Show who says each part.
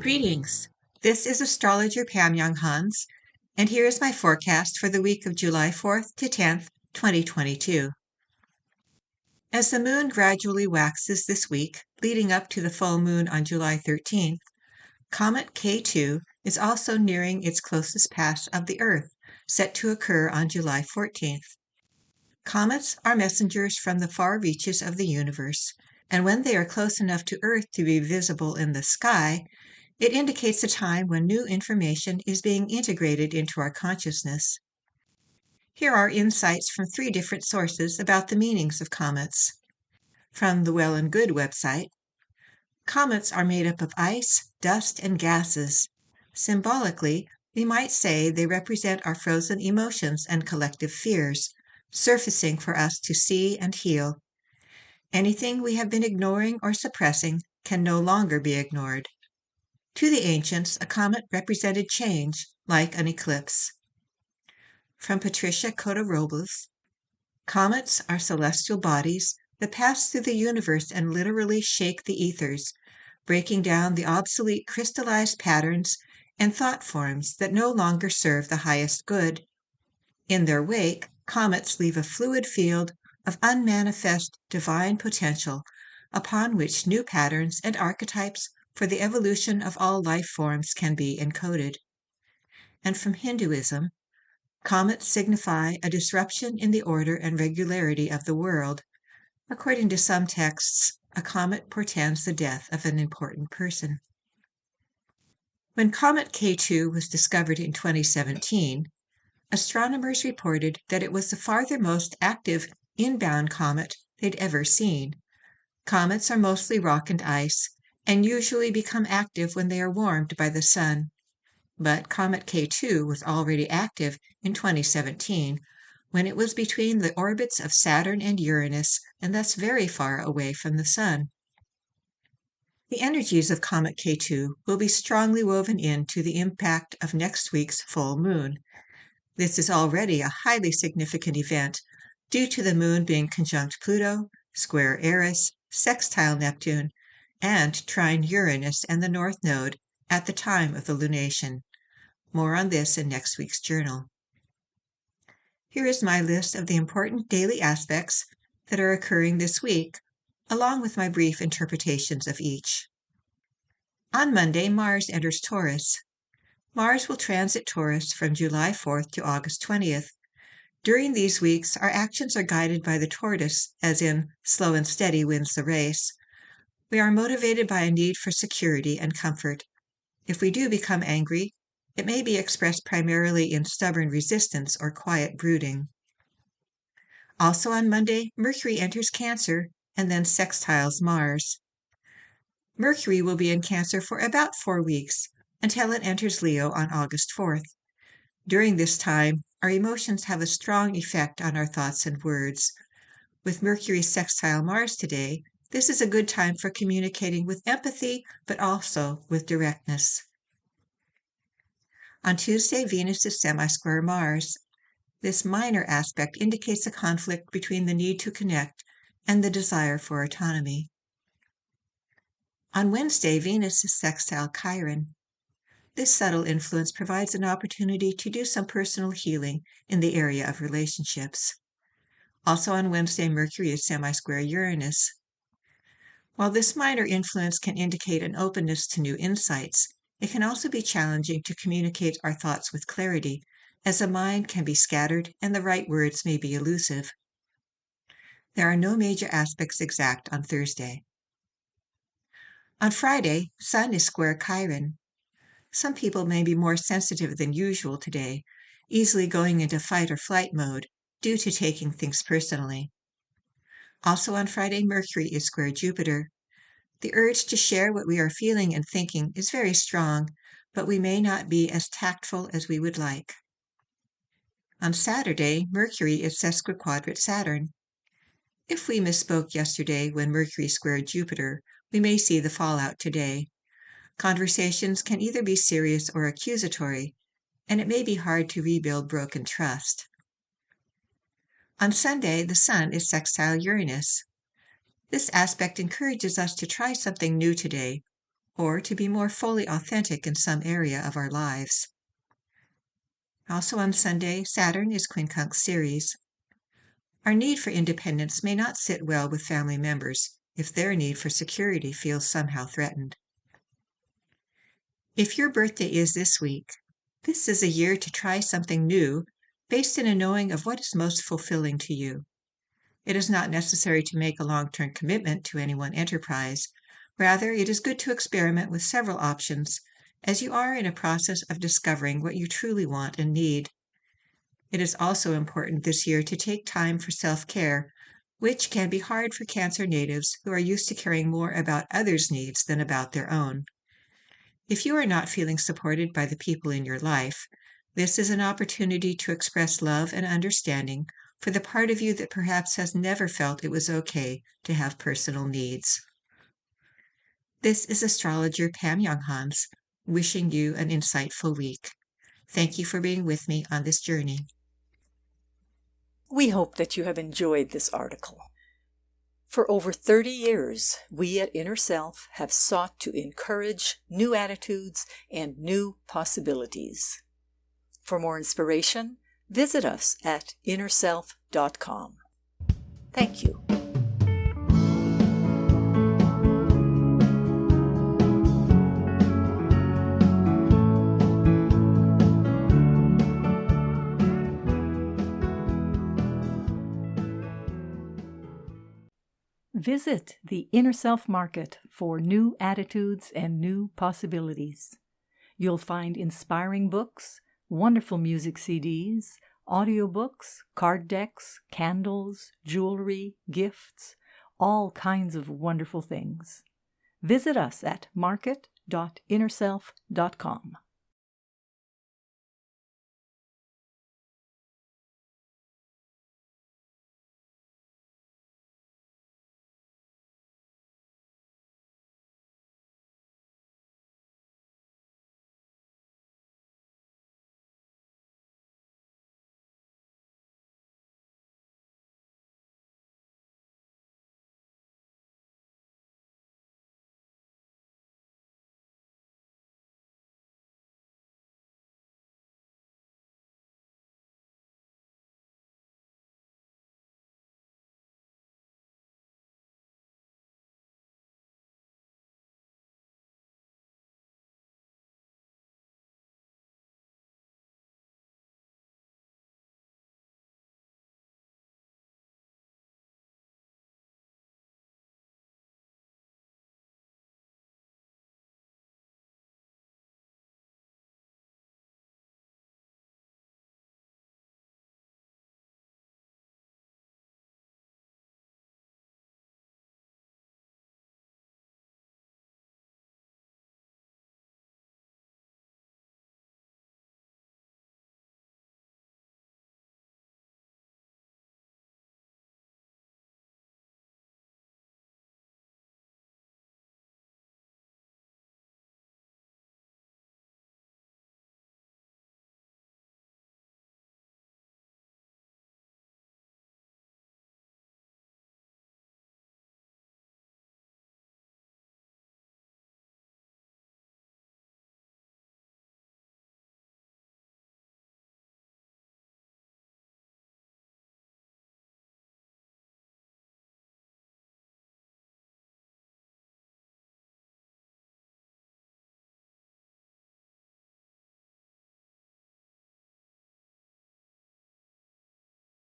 Speaker 1: Greetings. This is Astrologer Pam Younghans, and here is my forecast for the week of July 4th to 10th, 2022. As the moon gradually waxes this week, leading up to the full moon on July 13th, Comet K2 is also nearing its closest pass of the Earth, set to occur on July 14th. Comets are messengers from the far reaches of the universe, and when they are close enough to Earth to be visible in the sky, it indicates a time when new information is being integrated into our consciousness. Here are insights from 3 different sources about the meanings of comets. From the Well and Good website, comets are made up of ice, dust, and gases. Symbolically, we might say they represent our frozen emotions and collective fears, surfacing for us to see and heal. Anything we have been ignoring or suppressing can no longer be ignored. To the ancients, a comet represented change, like an eclipse. From Patricia Cota-Robles, comets are celestial bodies that pass through the universe and literally shake the ethers, breaking down the obsolete crystallized patterns and thought forms that no longer serve the highest good. In their wake, comets leave a fluid field of unmanifest divine potential upon which new patterns and archetypes for the evolution of all life forms can be encoded. And from Hinduism, comets signify a disruption in the order and regularity of the world. According to some texts, a comet portends the death of an important person. When Comet K2 was discovered in 2017, astronomers reported that it was the farthermost active inbound comet they'd ever seen. Comets are mostly rock and ice, and usually become active when they are warmed by the sun. But Comet K2 was already active in 2017, when it was between the orbits of Saturn and Uranus, and thus very far away from the sun. The energies of Comet K2 will be strongly woven into the impact of next week's full moon. This is already a highly significant event due to the moon being conjunct Pluto, square Eris, sextile Neptune, and trine Uranus and the North Node at the time of the lunation. More on this in next week's journal. Here is my list of the important daily aspects that are occurring this week, along with my brief interpretations of each. On Monday, Mars enters Taurus. Mars will transit Taurus from July 4th to August 20th. During these weeks, our actions are guided by the tortoise, as in slow and steady wins the race. We are motivated by a need for security and comfort. If we do become angry, it may be expressed primarily in stubborn resistance or quiet brooding. Also on Monday, Mercury enters Cancer and then sextiles Mars. Mercury will be in Cancer for about 4 weeks, until it enters Leo on August 4th. During this time, our emotions have a strong effect on our thoughts and words. With Mercury sextile Mars today, this is a good time for communicating with empathy, but also with directness. On Tuesday, Venus is semisquare Mars. This minor aspect indicates a conflict between the need to connect and the desire for autonomy. On Wednesday, Venus is sextile Chiron. This subtle influence provides an opportunity to do some personal healing in the area of relationships. Also on Wednesday, Mercury is semisquare Uranus. While this minor influence can indicate an openness to new insights, it can also be challenging to communicate our thoughts with clarity, as the mind can be scattered and the right words may be elusive. There are no major aspects exact on Thursday. On Friday, Sun is square Chiron. Some people may be more sensitive than usual today, easily going into fight or flight mode due to taking things personally. Also on Friday, Mercury is square Jupiter. The urge to share what we are feeling and thinking is very strong, but we may not be as tactful as we would like. On Saturday, Mercury is sesquiquadrate Saturn. If we misspoke yesterday when Mercury squared Jupiter, we may see the fallout today. Conversations can either be serious or accusatory, and it may be hard to rebuild broken trust. On Sunday, the Sun is sextile Uranus. This aspect encourages us to try something new today, or to be more fully authentic in some area of our lives. Also on Sunday, Saturn is quincunx Ceres. Our need for independence may not sit well with family members if their need for security feels somehow threatened. If your birthday is this week, this is a year to try something new based in a knowing of what is most fulfilling to you. It is not necessary to make a long-term commitment to any one enterprise. Rather, it is good to experiment with several options as you are in a process of discovering what you truly want and need. It is also important this year to take time for self-care, which can be hard for Cancer natives who are used to caring more about others' needs than about their own. If you are not feeling supported by the people in your life, this is an opportunity to express love and understanding for the part of you that perhaps has never felt it was okay to have personal needs. This is Astrologer Pam Younghans, wishing you an insightful week. Thank you for being with me on this journey.
Speaker 2: We hope that you have enjoyed this article. For over 30 years, we at Inner Self have sought to encourage new attitudes and new possibilities. For more inspiration, visit us at innerself.com. Thank you. Visit the Inner Self Market for new attitudes and new possibilities. You'll find inspiring books, wonderful music CDs, audiobooks, card decks, candles, jewelry, gifts, all kinds of wonderful things. Visit us at market.innerself.com.